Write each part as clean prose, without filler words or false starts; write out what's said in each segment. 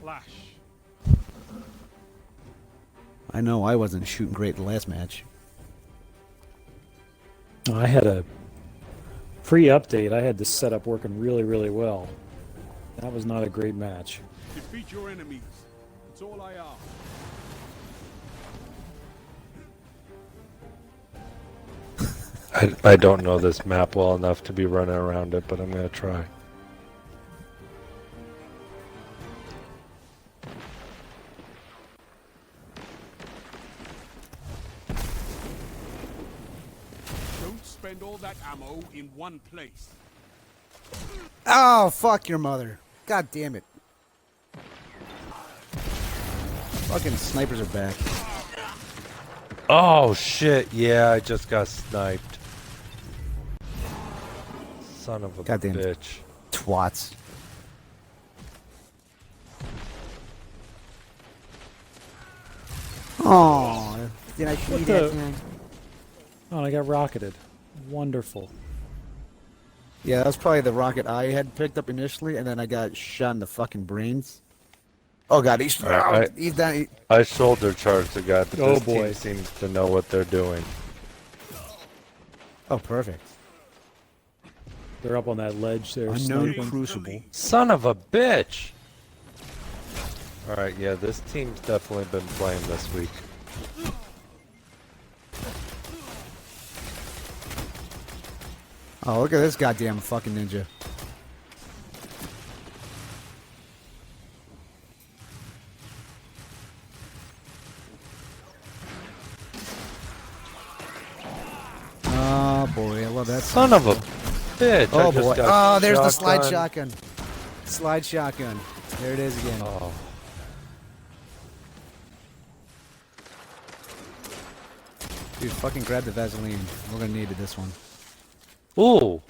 clash. I know I wasn't shooting great the last match. I had a pre-update. I had this setup working really, really well. That was not a great match. Defeat your enemies. That's all I ask. I don't know this map well enough to be running around it, but I'm gonna try. Don't spend all that ammo in one place. Oh, fuck your mother. God damn it. Fucking snipers are back. Oh shit! Yeah, I just got sniped. Son of a Goddamn bitch. Twats. Oh, did I see What that? the- Oh, I got rocketed. Wonderful. Yeah, that was probably the rocket I had picked up initially, and then I got shot in the fucking brains. Oh god, he's Alright, he's down. I shoulder charged the guy, but Oh, this boy. team seems to know what they're doing. Oh, perfect. They're up on that ledge there. Unknown sniping. Crucible. Son of a bitch! Alright, yeah, this team's definitely been playing this week. Oh, look at this goddamn fucking ninja. Oh boy, I love that. Son of a bitch! Oh I just boy. got Oh, there's the slide shotgun. shotgun. Slide shotgun. There it is again. Oh. Dude, fucking grab the Vaseline. We're gonna need this one. Ooh!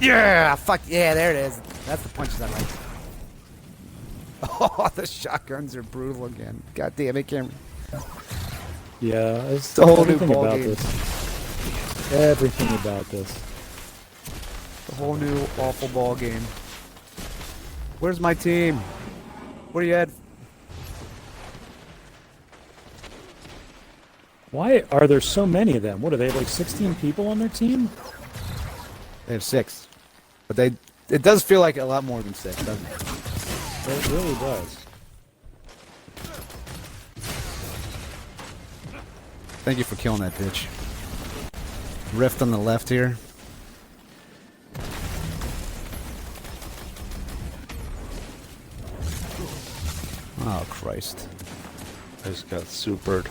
Yeah, fuck yeah, there it is. That's the punches I like. Oh, the shotguns are brutal again. God damn it, Cameron. Yeah, it's a whole new everything ball about game. this. Everything about this. The whole new awful ball game. Where's my team? What are you at? Why are there so many of them? What, do they have like 16 people on their team? They have 6. But it does feel like a lot more than 6, doesn't it? It really does. Thank you for killing that bitch. Rift on the left here. Oh, Christ. I just got supered.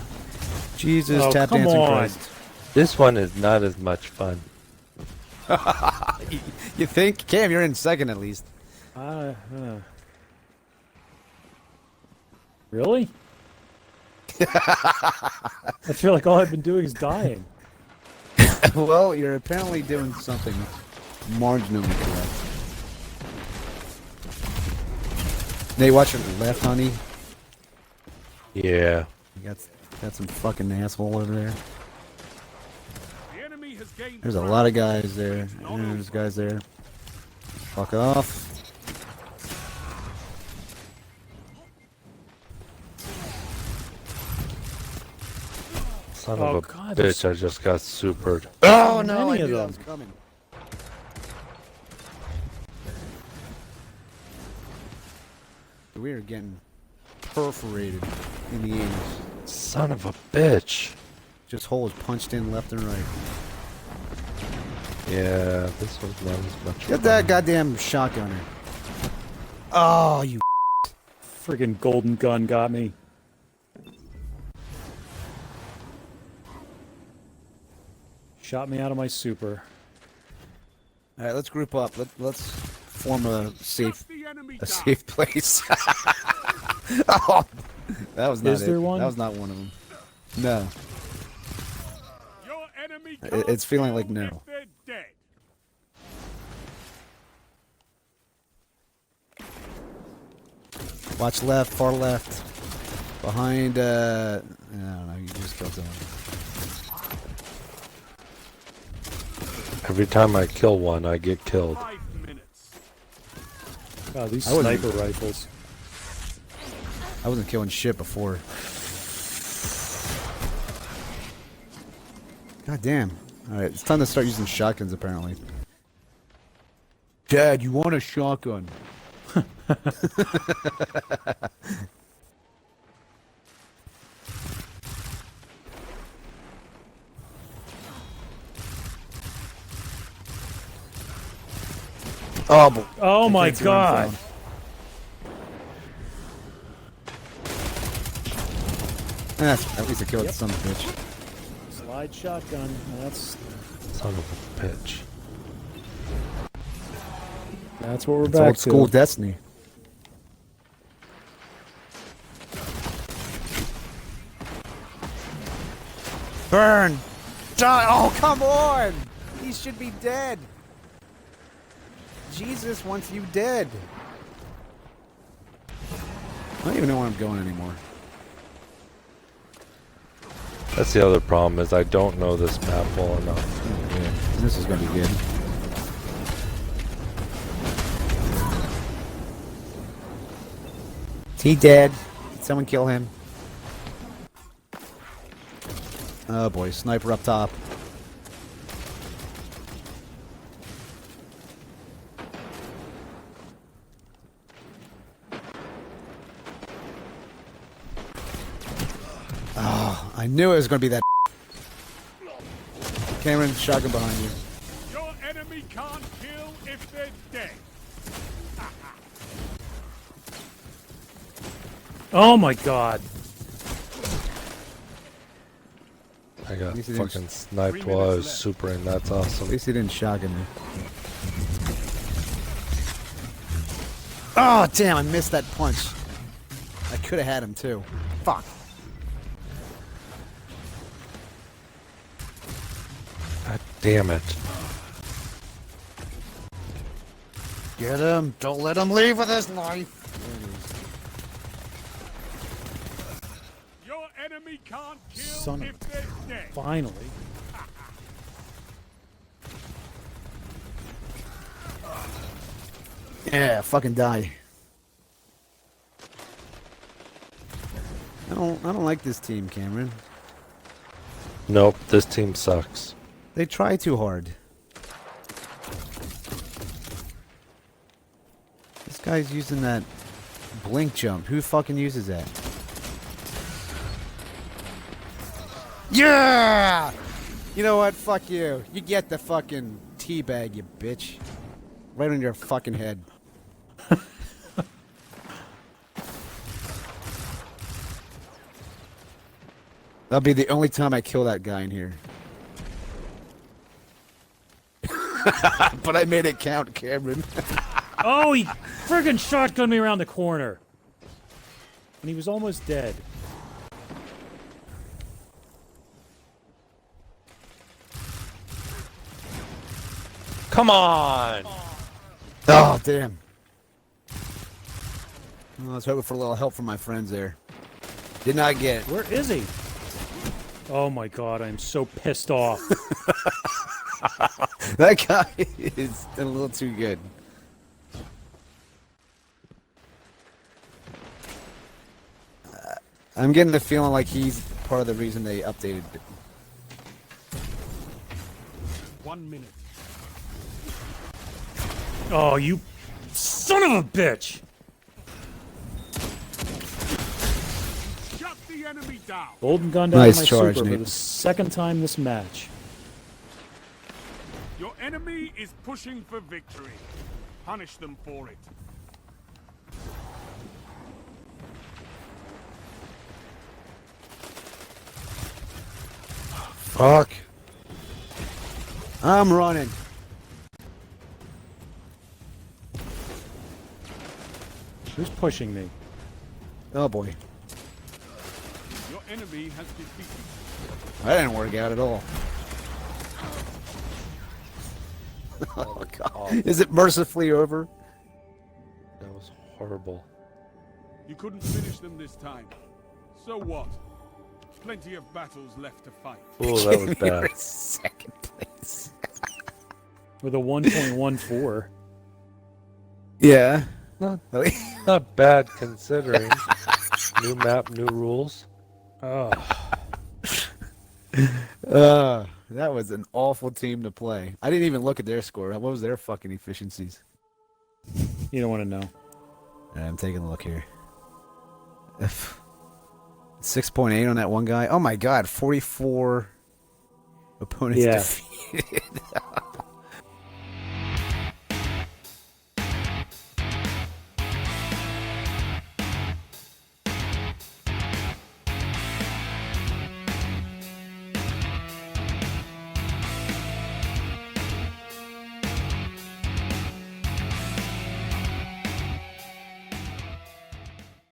Jesus, Oh, tap come dancing on. Christ. This one is not as much fun. You think? Cam, you're in second at least. Really? I feel like all I've been doing is dying. Well, you're apparently doing something marginally correct. Nate, watch your left, honey. Yeah. You got some fucking asshole over there. The enemy has gained There's a ground. lot of guys there. There's guys there. Fuck off. Son Oh, of a God, there's bitch, I just got supered. Oh no, I many of knew that them. was coming. We are getting perforated in the anus. Son of a bitch. Just holes punched in left and right. Yeah, this was not as much Get that goddamn shotgunner. Oh, you. Friggin' golden gun got me. Shot me out of my super. All right, let's group up. Let's form a safe Shut the enemy a down. safe place. Oh, that was not Is there one? That was not one of them. No, Your enemy it's feeling can't like kill no. if they're dead. Watch left, far left. Behind, I don't know, you just killed someone. Every time I kill one, I get killed. 5 minutes. God, these I wouldn't- sniper rifles. I wasn't killing shit before. God damn. Alright, it's time to start using shotguns apparently. Dad, you want a shotgun? Oh, boy. Oh my can't see where I'm god! from. At least I killed Yep. some bitch. Slide shotgun. That's Son of a bitch. what we're It's back old school to. Destiny. Burn! Die! Oh, come on! He should be dead. Jesus wants you dead. I don't even know where I'm going anymore. That's the other problem is I don't know this map well enough. Oh, yeah. This is gonna be good. Is he dead? Did someone kill him? Oh boy, sniper up top. Oh, I knew it was going to be that. Cameron, shotgun behind you. Your enemy can't kill if they're dead. Oh my god! I got least he didn't- fucking sniped 3 while I minutes was left. supering. That's At awesome. least he didn't shotgun me. Oh, damn, I missed that punch. I could have had him too. Fuck. God damn it. Get him. Don't let him leave with his life. Your enemy can't kill Son of if they're dead. Finally. Yeah, fucking die. I don't like this team, Cameron. Nope, this team sucks. They try too hard. This guy's using that blink jump. Who fucking uses that? Yeah! You know what? Fuck you. You get the fucking teabag, you bitch. Right on your fucking head. That'll be the only time I kill that guy in here. But I made it count, Cameron. Oh, he friggin' shotgunned me around the corner. And he was almost dead. Come on! Oh, damn. I was hoping for a little help from my friends there. Did not get it. Where is he? Oh my god, I'm so pissed off. That guy is a little too good. I'm getting the feeling like he's part of the reason they updated it. 1 minute. Oh, you son of a bitch! Shut the enemy down. Golden gunned out Nice my charge, super for Nate. the second time this match. Your enemy is pushing for victory. Punish them for it. Fuck. I'm running. Who's pushing me? Oh boy. Your enemy has defeated. That didn't work out at all. Oh god. Is it mercifully over? That was horrible. You couldn't finish them this time. So what? Plenty of battles left to fight. Oh, that was You're bad. in second place. With a 1.14. Yeah. Not, not bad considering. New map, new rules. Oh, That was an awful team to play. I didn't even look at their score. What was their fucking efficiencies? you don't want to know. Alright, I'm taking a look here. 6.8 on that one guy. Oh my god, 44 opponents Yeah. defeated.